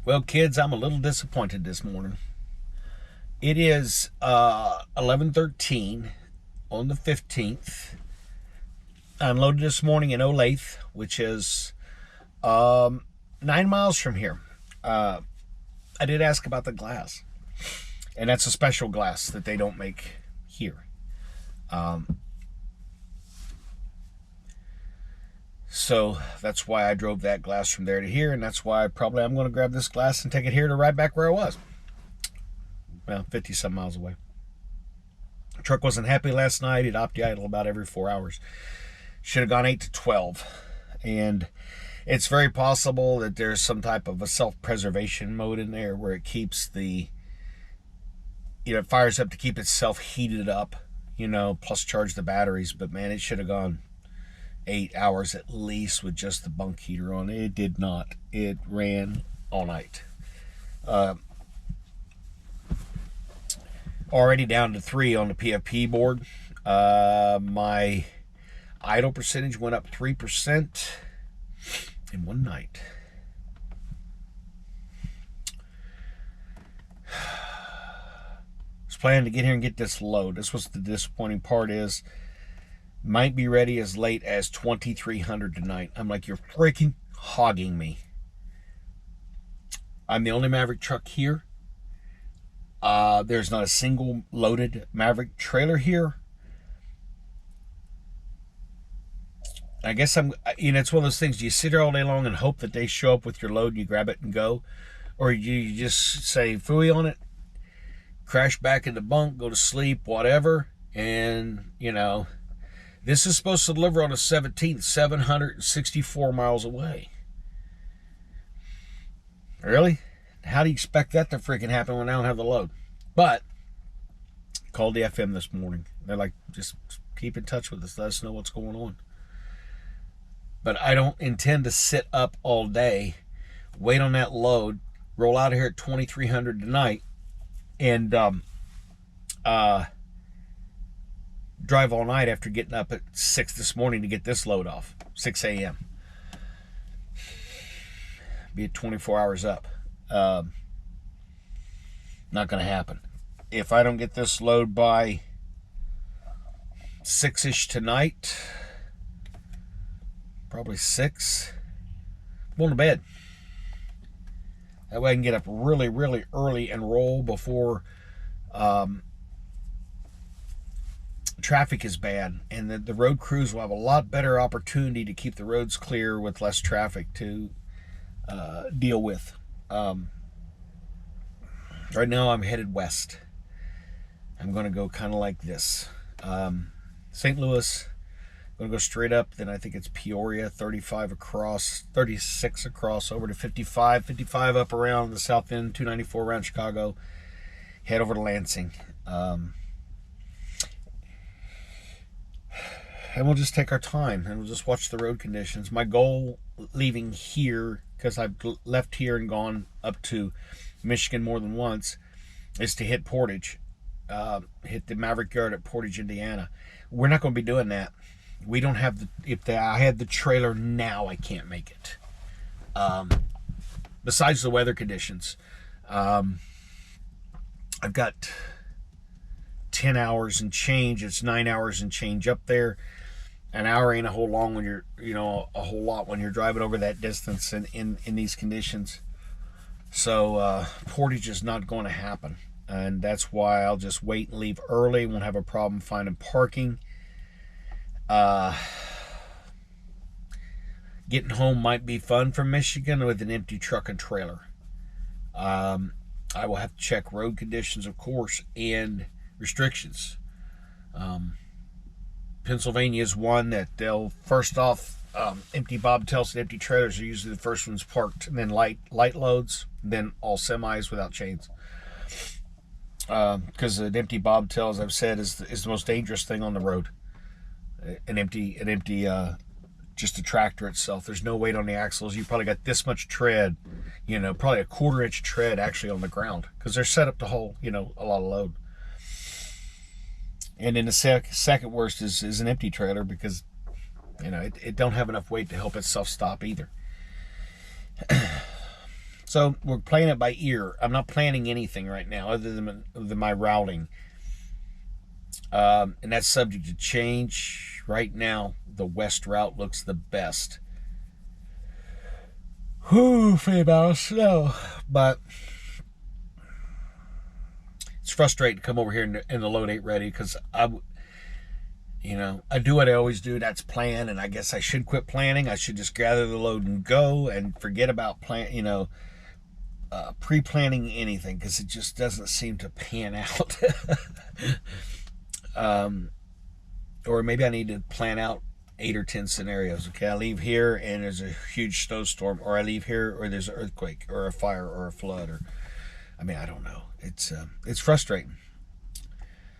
Well, kids, I'm a little disappointed this morning. It is 11:13 on the 15th. I unloaded this morning in Olathe, which is 9 miles from here. I did ask about the glass, and that's a special glass that they don't make here. So that's why I drove that glass from there to here, and that's why I'm going to grab this glass and take it here to right back where I was. Well, 50 some miles away. The truck wasn't happy last night. It opti-idled about every 4 hours. Should have gone 8 to 12. And it's very possible that there's some type of a self-preservation mode in there where it keeps it fires up to keep itself heated up, plus charge the batteries. But man, it should have gone 8 hours at least with just the bunk heater on. It did not. It ran all night. Already down to 3 on the PFP board. My idle percentage went up 3% in one night. I was planning to get here and get this load. This was the disappointing part is might be ready as late as 2300 tonight. I'm like, you're freaking hogging me. I'm the only Maverick truck here. There's not a single loaded Maverick trailer here. I guess it's one of those things. Do you sit there all day long and hope that they show up with your load and you grab it and go? Or you just say phooey on it, crash back in the bunk, go to sleep, whatever. And, this is supposed to deliver on the 17th, 764 miles away. Really? How do you expect that to freaking happen when I don't have the load? But I called the FM this morning. They're like, just keep in touch with us. Let us know what's going on. But I don't intend to sit up all day, wait on that load, roll out of here at 2300 tonight, and drive all night after getting up at 6 this morning to get this load off, 6 a.m. Be at 24 hours up. Not going to happen. If I don't get this load by 6-ish tonight, probably 6, I'm going to bed. That way I can get up really, really early and roll before traffic is bad, and the road crews will have a lot better opportunity to keep the roads clear with less traffic to deal with. Right now I'm headed west. I'm going to go kind of like this. St. Louis, I'm going to go straight up, then I think it's Peoria, 35 across, 36 across, over to 55 up around the south end, 294 around Chicago, head over to Lansing. And we'll just take our time and we'll just watch the road conditions. My goal leaving here, because I've left here and gone up to Michigan more than once, is to hit Portage, hit the Maverick Yard at Portage, Indiana. We're not going to be doing that. We don't have I had the trailer now, I can't make it. Besides the weather conditions, I've got 10 hours and change. It's 9 hours and change up there. An hour ain't a whole long when you're, a whole lot when you're driving over that distance in these conditions. So Portage is not going to happen, and that's why I'll just wait and leave early. Won't have a problem finding parking. Getting home might be fun from Michigan with an empty truck and trailer. I will have to check road conditions, of course, and restrictions. Pennsylvania is one that they'll first off empty bobtails and empty trailers are usually the first ones parked, and then light loads, then all semis without chains. Because an empty bobtail, as I've said, is the most dangerous thing on the road. An empty just a tractor itself. There's no weight on the axles. You probably got this much tread, probably a 1/4 inch tread actually on the ground, because they're set up to hold a lot of load. And then the second worst is an empty trailer, because it don't have enough weight to help itself stop either. So we're playing it by ear. I'm not planning anything right now other than my routing. And that's subject to change. Right now, the west route looks the best. Whew, about snow. But it's frustrating to come over here and the load ain't ready, because I do what I always do. That's plan, and I guess I should quit planning. I should just gather the load and go and forget about pre-planning anything, because it just doesn't seem to pan out. Or maybe I need to plan out 8 or 10 scenarios. Okay, I leave here and there's a huge snowstorm, or I leave here or there's an earthquake or a fire or a flood, or I don't know. It's frustrating.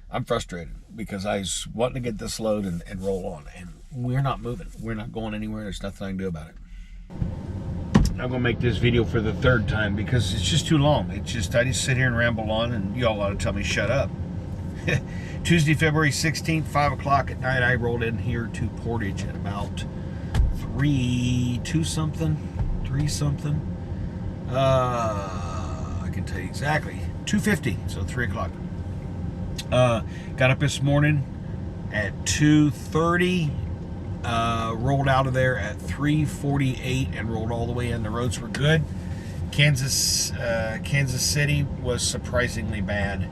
I'm frustrated because I was wanting to get this load and roll on, and we're not moving. We're not going anywhere. There's nothing I can do about it. I'm gonna make this video for the 3rd time because it's just too long. I just sit here and ramble on, and y'all ought to tell me shut up. Tuesday, February 16th, 5 o'clock at night, I rolled in here to Portage at about 3 something. I can tell you exactly. 2:50, so 3 o'clock. Got up this morning at 2:30, rolled out of there at 3:48 and rolled all the way in. The roads were good. Kansas City was surprisingly bad.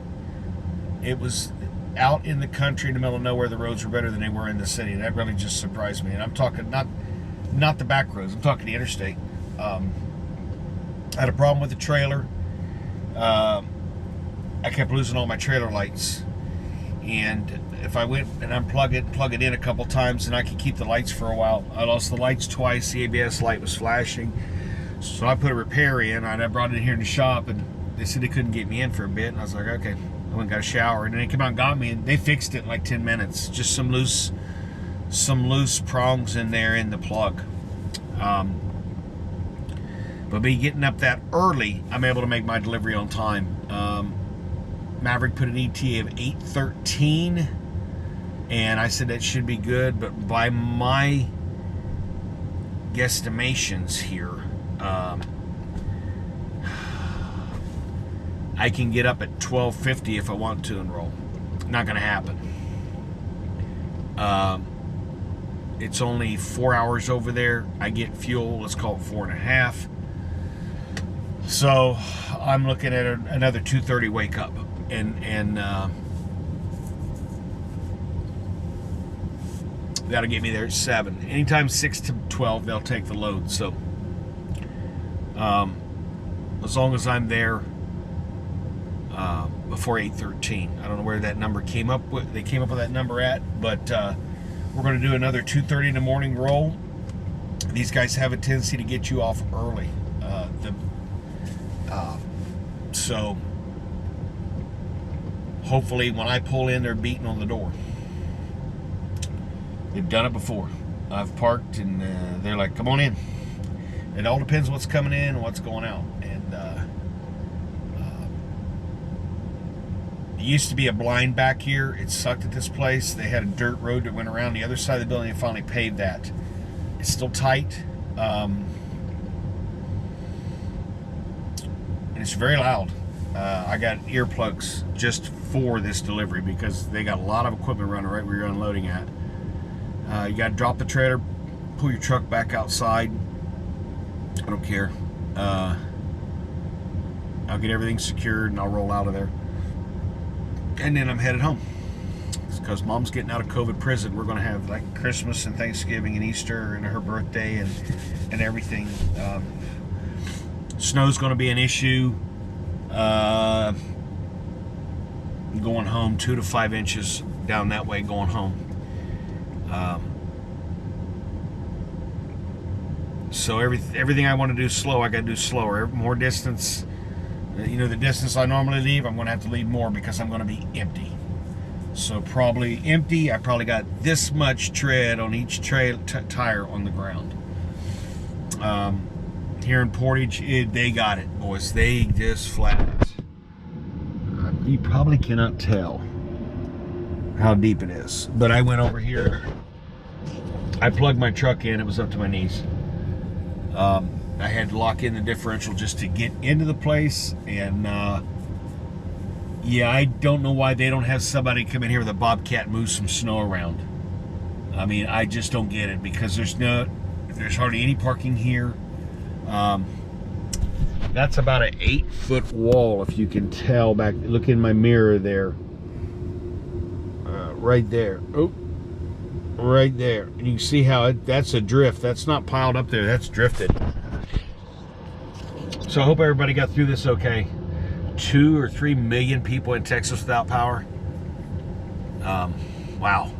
It was out in the country in the middle of nowhere. The roads were better than they were in the city. That really just surprised me. And I'm talking not the back roads. I'm talking the interstate. I had a problem with the trailer. I kept losing all my trailer lights, and if I went and plug it in a couple times, and I could keep the lights for a while. I lost the lights twice. The ABS light was flashing, so I put a repair in, and I brought it in here in the shop, and they said they couldn't get me in for a bit, and I was like, okay. I went and got a shower, and then they came out and got me, and they fixed it in like 10 minutes. Just some loose prongs in there in the plug. But me getting up that early, I'm able to make my delivery on time. Maverick put an ETA of 8:13, and I said that should be good, but by my guesstimations here, I can get up at 12:50 if I want to and roll. Not gonna happen. It's only 4 hours over there. I get fuel, let's call it 4.5. So I'm looking at another 2:30 wake up, and that'll get me there at 7. Anytime 6 to 12, they'll take the load. So as long as I'm there before 8:13, I don't know where that number came up with. They came up with that number at, but we're going to do another 2:30 in the morning roll. These guys have a tendency to get you off early. So hopefully when I pull in, they're beating on the door. They've done it before. I've parked and they're like, come on in. It all depends what's coming in and what's going out. And it used to be a blind back here. It sucked at this place. They had a dirt road that went around the other side of the building and finally paved that. It's still tight. And it's very loud. I got earplugs just for this delivery because they got a lot of equipment running right where you're unloading at. You got to drop the trailer, pull your truck back outside. I don't care. I'll get everything secured and I'll roll out of there. And then I'm headed home. It's because Mom's getting out of COVID prison. We're going to have like Christmas and Thanksgiving and Easter and her birthday and everything. Snow's going to be an issue. Going home, 2 to 5 inches down that way going home. So everything I want to do slow, I got to do slower. More distance, the distance I normally leave, I'm going to have to leave more because I'm going to be empty. So probably empty. I probably got this much tread on each tire on the ground. Here in Portage, they got it, boys. They just flat it. You probably cannot tell how deep it is, but I went over here. I plugged my truck in. It was up to my knees. I had to lock in the differential just to get into the place. And yeah, I don't know why they don't have somebody come in here with a bobcat and move some snow around. I mean, I just don't get it, because there's hardly any parking here. That's about an 8-foot wall, if you can tell. Back, look in my mirror there. Right there. Oh, right there. And you can see how that's a drift. That's not piled up there. That's drifted. So I hope everybody got through this okay. 2 or 3 million people in Texas without power. Wow.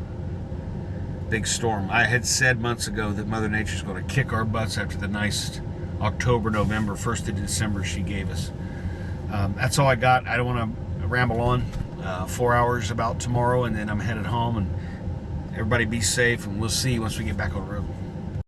Big storm. I had said months ago that Mother Nature's going to kick our butts after the nice October, November, 1st of December she gave us. That's all I got. I don't want to ramble on. 4 hours about tomorrow, and then I'm headed home. And everybody be safe, and we'll see once we get back on the road.